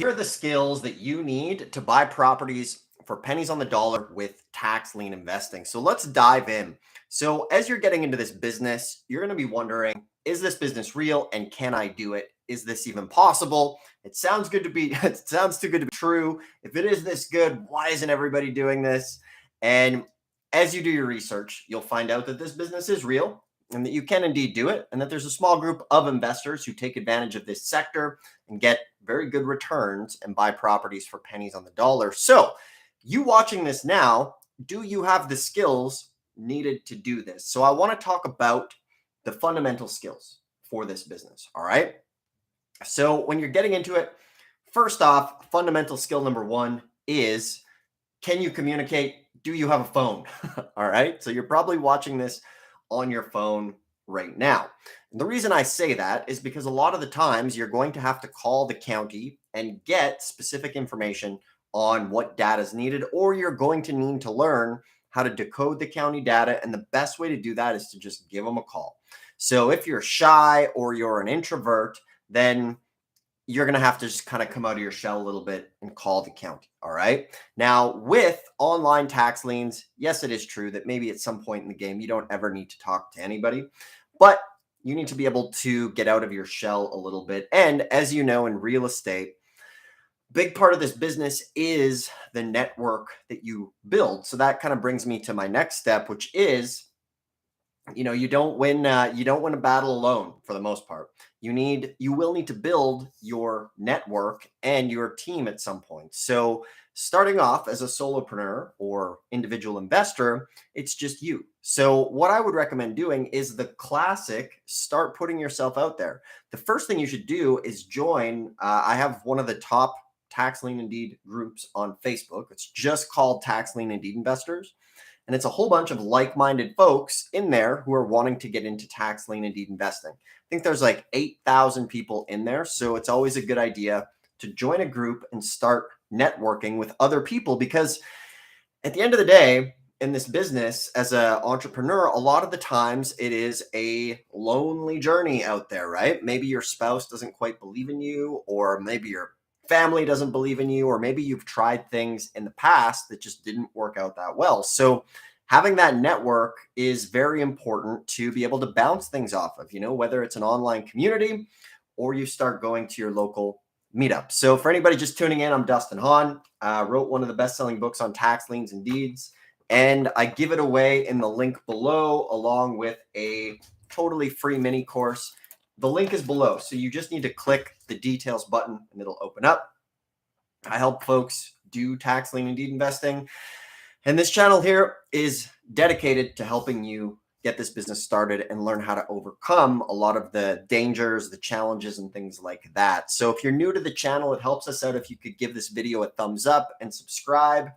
Here are the skills that you need to buy properties for pennies on the dollar with tax lien investing. So let's dive in. So, as you're getting into this business, you're going to be wondering, is this business real and can I do it? Is this even possible? It sounds good to be, it sounds too good to be true. If it is this good, why isn't everybody doing this? And as you do your research, you'll find out that this business is real and that you can indeed do it, and that there's a small group of investors who take advantage of this sector and get very good returns and buy properties for pennies on the dollar. So, you watching this now, do you have the skills needed to do this? So, I want to talk about the fundamental skills for this business. All right. So, when you're getting into it, first off, fundamental skill number one is, can you communicate? Do you have a phone? All right. So, you're probably watching this on your phone right now. And the reason I say that is because a lot of the times you're going to have to call the county and get specific information on what data is needed, or you're going to need to learn how to decode the county data. And the best way to do that is to just give them a call. So if you're shy or you're an introvert, then you're going to have to just kind of come out of your shell a little bit and call the county. All right. Now, with online tax liens, yes, it is true that maybe at some point in the game, you don't ever need to talk to anybody, but you need to be able to get out of your shell a little bit. And as you know, in real estate, big part of this business is the network that you build. So that kind of brings me to my next step, which is, you don't win a battle alone for the most part. You will need to build your network and your team at some point. So starting off as a solopreneur or individual investor, it's just you. So what I would recommend doing is the classic: start putting yourself out there. The first thing you should do is join. I have one of the top tax lien and deed groups on Facebook. It's just called Tax Lien and Deed Investors. And it's a whole bunch of like-minded folks in there who are wanting to get into tax lien and deed investing. I think there's like 8,000 people in there. So it's always a good idea to join a group and start networking with other people, because at the end of the day, in this business as an entrepreneur, a lot of the times it is a lonely journey out there, right? Maybe your spouse doesn't quite believe in you, or maybe your family doesn't believe in you, or maybe you've tried things in the past that just didn't work out that well. So having that network is very important to be able to bounce things off of, whether it's an online community or you start going to your local meetup. So for anybody just tuning in, I'm Dustin Hahn. Wrote one of the best-selling books on tax liens and deeds, and I give it away in the link below, along with a totally free mini course. The link is below, so you just need to click the details button and it'll open up. I help folks do tax lien and deed investing, and this channel here is dedicated to helping you get this business started and learn how to overcome a lot of the dangers, the challenges, and things like that. So if you're new to the channel, it helps us out if you could give this video a thumbs up and subscribe.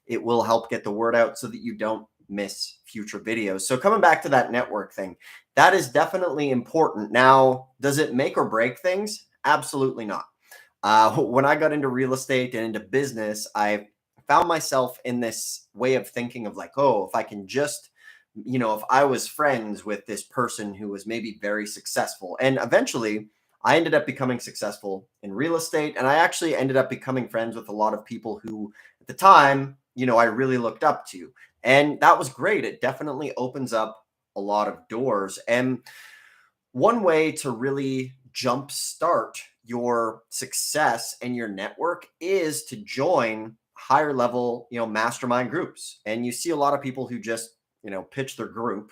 It will help get the word out so that you don't miss future videos. So coming back to that network thing, that is definitely important. Now, does it make or break things? Absolutely not. When I got into real estate and into business, I found myself in this way of thinking of like, oh, if I can just, if I was friends with this person who was maybe very successful, and eventually I ended up becoming successful in real estate. And I actually ended up becoming friends with a lot of people who at the time, I really looked up to. And that was great. It definitely opens up a lot of doors. And one way to really jumpstart your success and your network is to join higher level, mastermind groups. And you see a lot of people who just, pitch their group.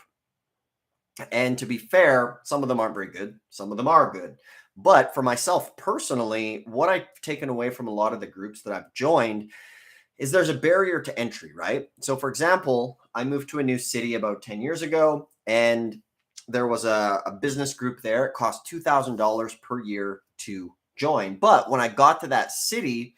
And to be fair, some of them aren't very good. Some of them are good. But for myself personally, what I've taken away from a lot of the groups that I've joined is there's a barrier to entry, right? So for example, I moved to a new city about 10 years ago, and there was a business group there. It cost $2,000 per year to join. But when I got to that city,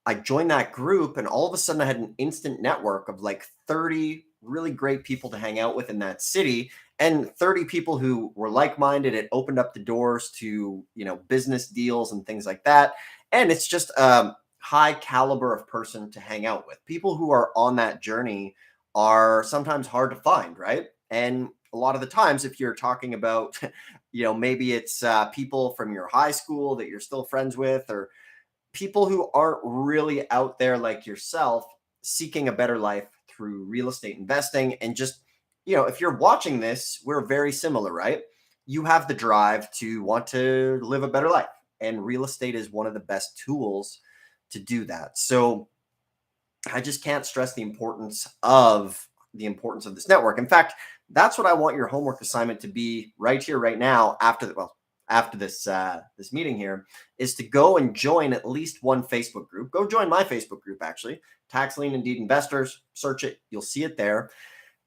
I joined that group, and all of a sudden I had an instant network of like 30 really great people to hang out with in that city, and 30 people who were like-minded. It opened up the doors to, business deals and things like that. And it's just high caliber of person to hang out with. People who are on that journey are sometimes hard to find, right? And a lot of the times, if you're talking about, maybe it's people from your high school that you're still friends with, or people who aren't really out there like yourself seeking a better life through real estate investing. And just, if you're watching this, we're very similar, right? You have the drive to want to live a better life, and real estate is one of the best tools to do that. So I just can't stress the importance of this network. In fact, that's what I want your homework assignment to be right here, right now, after this meeting here, is to go and join at least one Facebook group. Go join my Facebook group, actually, Tax Lien Deed Investors. Search it, you'll see it there,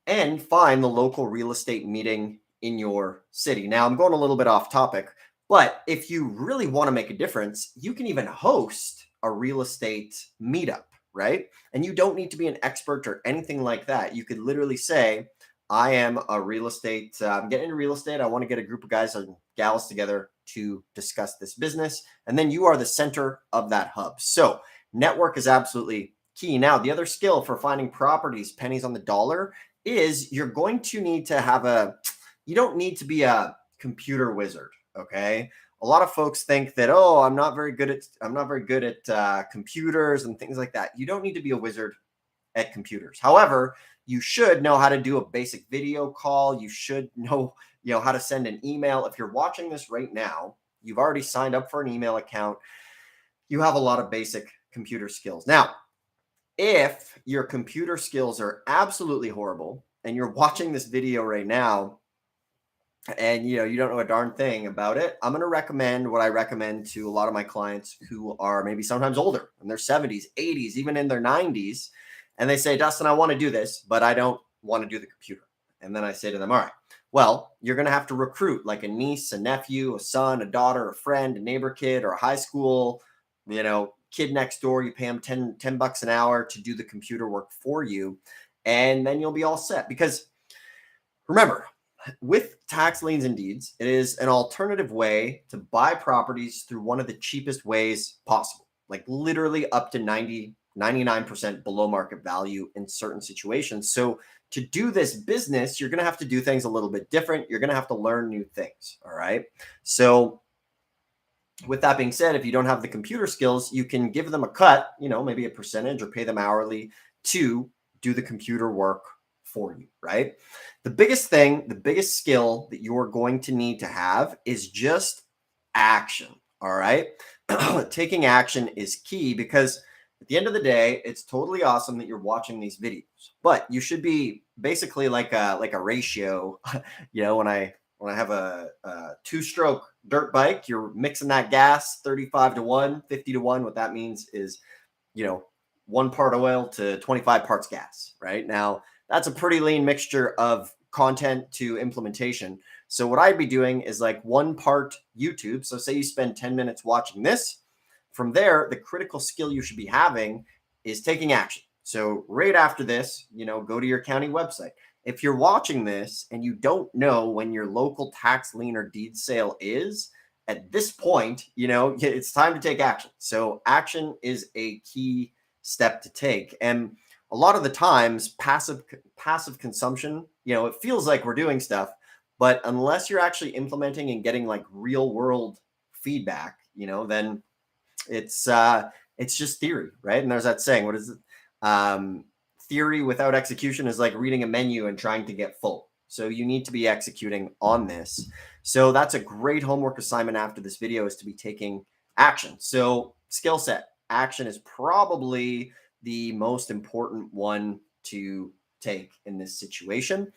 and find the local real estate meeting in your city. Now, I'm going a little bit off topic, but if you really want to make a difference, you can even host a real estate meetup, right? And you don't need to be an expert or anything like that. You could literally say, I am a real estate, I'm getting into real estate. I want to get a group of guys and gals together to discuss this business. And then you are the center of that hub. So network is absolutely key. Now, the other skill for finding properties, pennies on the dollar, is you're going to need to you don't need to be a computer wizard. Okay. A lot of folks think that, oh, I'm not very good at computers and things like that. You don't need to be a wizard at computers. However, you should know how to do a basic video call. You should know, how to send an email. If you're watching this right now, you've already signed up for an email account. You have a lot of basic computer skills. Now, if your computer skills are absolutely horrible and you're watching this video right now, and you don't know a darn thing about it, I'm going to recommend what I recommend to a lot of my clients who are maybe sometimes older, in their 70s, 80s, even in their 90s. And they say, Dustin, I want to do this, but I don't want to do the computer. And then I say to them, all right, well, you're going to have to recruit like a niece, a nephew, a son, a daughter, a friend, a neighbor kid, or a high school, kid next door. You pay them 10 bucks an hour to do the computer work for you. And then you'll be all set. Because remember, with tax liens and deeds, it is an alternative way to buy properties through one of the cheapest ways possible, like literally up to 99% below market value in certain situations. So to do this business, you're going to have to do things a little bit different. You're going to have to learn new things. All right. So with that being said, if you don't have the computer skills, you can give them a cut, maybe a percentage, or pay them hourly to do the computer work for you, right? The biggest skill that you're going to need to have is just action. All right. Taking action is key, because at the end of the day, it's totally awesome that you're watching these videos, but you should be basically like a ratio. When I have a two-stroke dirt bike, you're mixing that gas 35 to 1, 50 to 1. What that means is, 1 part oil to 25 parts gas, right? Now, that's a pretty lean mixture of content to implementation. So what I'd be doing is like 1 part YouTube. So say you spend 10 minutes watching this. From there, the critical skill you should be having is taking action. So right after this, go to your county website. If you're watching this and you don't know when your local tax lien or deed sale is, at this point, it's time to take action. So action is a key step to take. And a lot of the times, passive consumption, it feels like we're doing stuff, but unless you're actually implementing and getting like real world feedback, then it's just theory, right? And there's that saying, what is it? Theory without execution is like reading a menu and trying to get full. So you need to be executing on this. So that's a great homework assignment after this video, is to be taking action. So skill set, action is probably the most important one to take in this situation.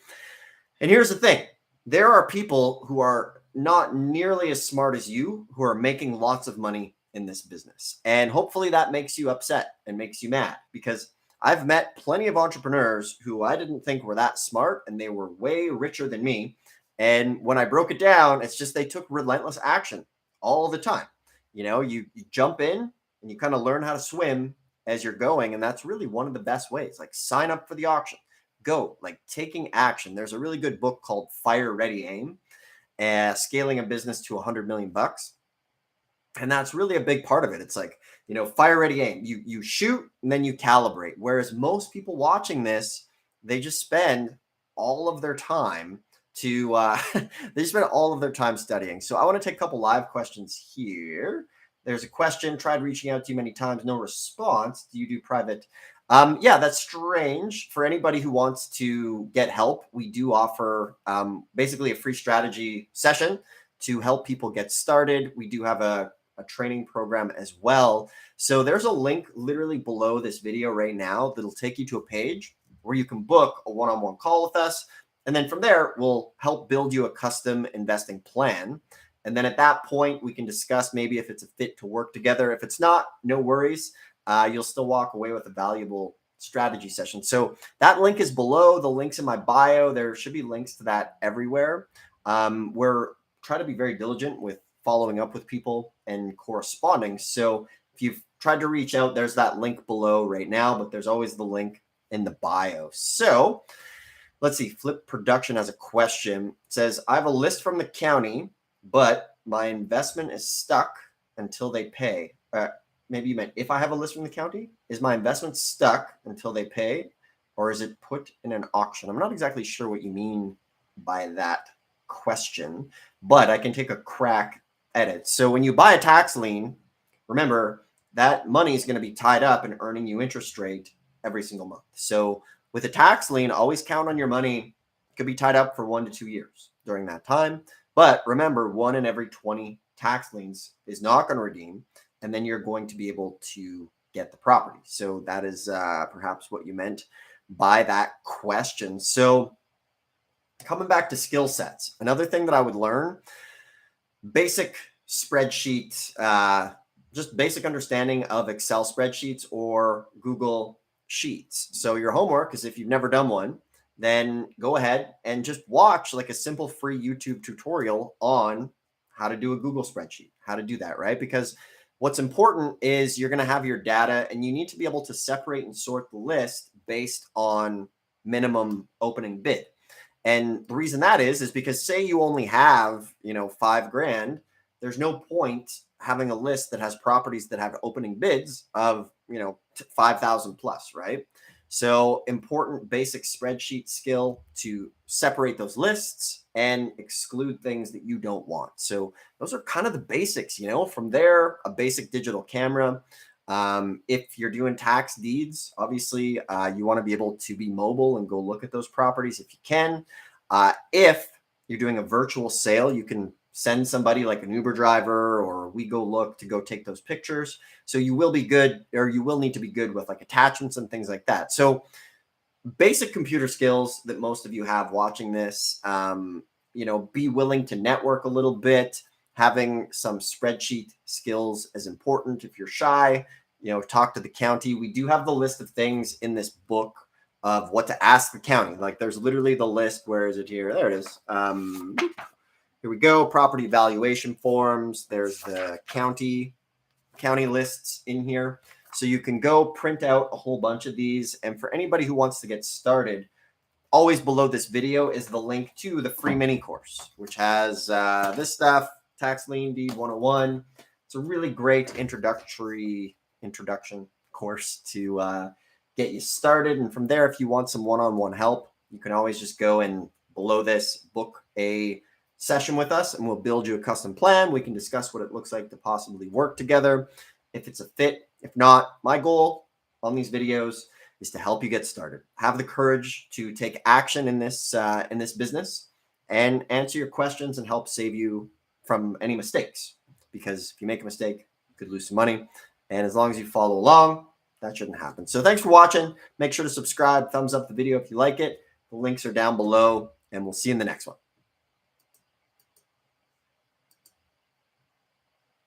And here's the thing. There are people who are not nearly as smart as you who are making lots of money in this business. And hopefully that makes you upset and makes you mad, because I've met plenty of entrepreneurs who I didn't think were that smart, and they were way richer than me. And when I broke it down, it's just they took relentless action all the time. You jump in and you kind of learn how to swim as you're going. And that's really one of the best ways. Like, sign up for the auction, go, like, taking action. There's a really good book called Fire Ready Aim, scaling a business to 100 million bucks. And that's really a big part of it. It's like, fire ready aim. You shoot and then you calibrate. Whereas most people watching this, they just spend all of their time studying. So I want to take a couple live questions here There's a question. Tried reaching out to you many times. No response. Do you do private? Yeah, that's strange. For anybody who wants to get help, we do offer basically a free strategy session to help people get started. We do have a training program as well. So there's a link literally below this video right now that'll take you to a page where you can book a one-on-one call with us. And then from there, we'll help build you a custom investing plan. And then at that point, we can discuss maybe if it's a fit to work together. If it's not, no worries. You'll still walk away with a valuable strategy session. So that link is below. The link's in my bio. There should be links to that everywhere. We're trying to be very diligent with following up with people and corresponding. So if you've tried to reach out, there's that link below right now, but there's always the link in the bio. So let's see. Flip Production has a question. It says, I have a list from the county, but my investment is stuck until they pay. Maybe you meant if I have a list from the county, is my investment stuck until they pay, or is it put in an auction? I'm not exactly sure what you mean by that question, but I can take a crack at it. So when you buy a tax lien, remember that money is going to be tied up and earning you interest rate every single month. So with a tax lien, always count on your money. It could be tied up for 1 to 2 years during that time. But remember, 1 in every 20 tax liens is not going to redeem, and then you're going to be able to get the property. So that is perhaps what you meant by that question. So coming back to skill sets, another thing that I would learn, basic spreadsheets, just basic understanding of Excel spreadsheets or Google Sheets. So your homework is, if you've never done one, then go ahead and just watch like a simple free YouTube tutorial on how to do a Google spreadsheet, how to do that, right? Because what's important is you're going to have your data and you need to be able to separate and sort the list based on minimum opening bid. And the reason that is because say you only have, $5,000, there's no point having a list that has properties that have opening bids of, 5,000 plus, right? So important basic spreadsheet skill to separate those lists and exclude things that you don't want. So those are kind of the basics, from there, a basic digital camera. If you're doing tax deeds, obviously you want to be able to be mobile and go look at those properties if you can. If you're doing a virtual sale, you can send somebody like an Uber driver or we go look to go take those pictures. So you will be good, or you will need to be good with like attachments and things like that. So basic computer skills that most of you have watching this, be willing to network a little bit. Having some spreadsheet skills is important. If you're shy, talk to the county. We do have the list of things in this book of what to ask the county. Like there's literally the list. Where is it here? There it is. Here we go. Property valuation forms. There's the county lists in here. So you can go print out a whole bunch of these. And for anybody who wants to get started, always below this video is the link to the free mini course, which has this stuff, Tax Lien Deed 101. It's a really great introduction course to get you started. And from there, if you want some one-on-one help, you can always just go and below this, book a session with us and we'll build you a custom plan. We can discuss what it looks like to possibly work together if it's a fit. If not, my goal on these videos is to help you get started. Have the courage to take action in this business and answer your questions and help save you from any mistakes. Because if you make a mistake, you could lose some money. And as long as you follow along, that shouldn't happen. So thanks for watching. Make sure to subscribe, thumbs up the video if you like it. The links are down below, and we'll see you in the next one.